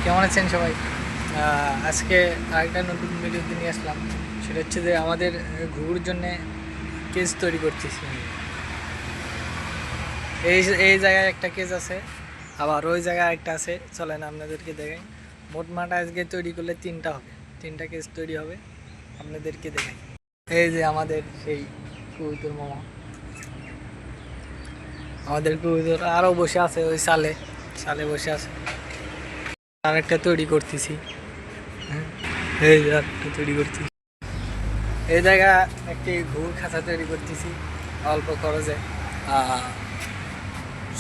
কেমন আছেন সবাই? আজকে আরেকটা নতুন ভিডিওতে নিয়ে আসলাম। সেটা হচ্ছে যে আমাদের ঘুঘুর জন্যে কেজ তৈরি করতেছি। এই এই জায়গায় একটা কেজ আছে, আবার ওই জায়গায় একটা আছে। চলেন আপনাদেরকে দেখাই। মোটমাট আজকে তৈরি করলে 3টা হবে, 3টা কেজ তৈরি হবে, আপনাদেরকে দেখাই। এই যে আমাদের সেই কবুতর মামা, আমাদের কবুতর আরও বসে আছে ওই সালে সালে বসে আছে। আর একটা তৈরি করতেছি। হ্যাঁ, এই যে আরেকটা তৈরি করতেছি। এই জায়গা একটি ঘুঘুর খাঁচা তৈরি করতেছি অল্প খরচে।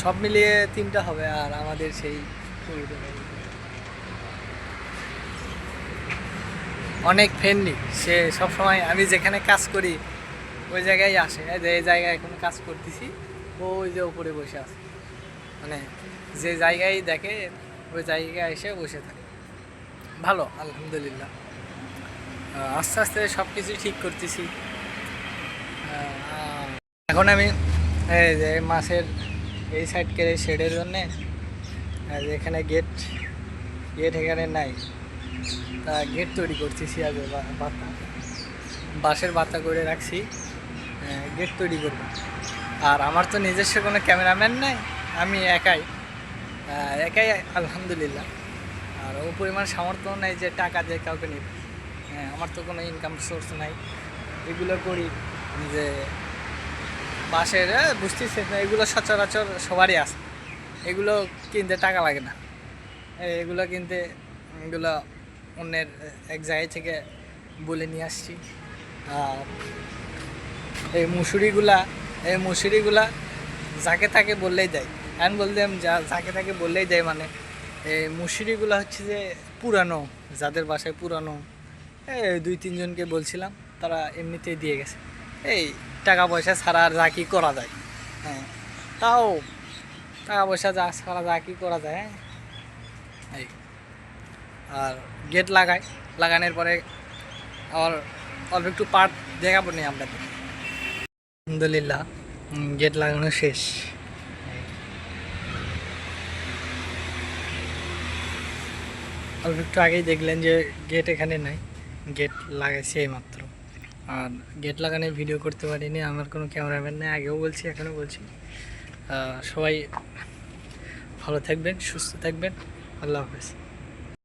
সব মিলিয়ে 3টা হবে। আর আমাদের সেই অনেক ফ্রেন্ডলি, সে সবসময় আমি যেখানে কাজ করি ওই জায়গায় আসে। এই জায়গায় এখন কাজ করতেছি, ওই যে উপরে বসে আছে, মানে যে জায়গায় দেখে ওই জায়গায় এসে বসে থাকে। ভালো, আলহামদুলিল্লাহ। আস্তে আস্তে সব কিছু ঠিক করতেছি। এখন আমি এই যে মাছের এই সাইড কেড়ে শেডের জন্যে এখানে গেট গেট এখানে নাই, তা গেট তৈরি করতেছি। আগে বাতা বাঁশের বাতা করে রাখছি, গেট তৈরি করব। আর আমার তো নিজস্ব কোনো ক্যামেরাম্যান নাই, আমি একাই একাই আলহামদুলিল্লাহ। আর ও পরিমাণ সামর্থ্য নাই যে টাকা দিয়ে কাউকে নেবে। আমার তো কোনো ইনকাম সোর্স নাই। এগুলো করি যে বাঁশের, বুঝতেছি না, এগুলো সচরাচর সবারই আছে। এগুলো কিনতে টাকা লাগে না। এগুলো কিনতে, এগুলো অন্যের এক জায়গায় থেকে বলে নিয়ে আসছি। আর এই মুসুরিগুলা যাকে তাকে বললেই দেয়। আমি বললাম যাকে তাকে বললেই দেয়, মানে এই মুসুরিগুলো হচ্ছে যে পুরানো, যাদের বাসায় পুরানো, এই 2-3 জনকে বলছিলাম, তারা এমনিতেই দিয়ে গেছে। এই টাকা পয়সা ছাড়া আর যা কি করা যায়। হ্যাঁ, তাও টাকা পয়সা যা ছাড়া যা কি করা যায়। হ্যাঁ, এই আর গেট লাগানোর পরে আবার অল্প একটু পার্ট দেখাবো নি আপনাদের। আলহামদুলিল্লাহ, গেট লাগানো শেষ। অল্প একটু আগেই দেখলেন যে গেট এখানে নাই, গেট লাগাইছি এইমাত্র। আর গেট লাগানোর ভিডিও করতে পারিনি, আমার কোনো ক্যামেরাম্যান নেই, আগেও বলছি এখনও বলছি। সবাই ভালো থাকবেন, সুস্থ থাকবেন, আল্লাহ হাফেজ।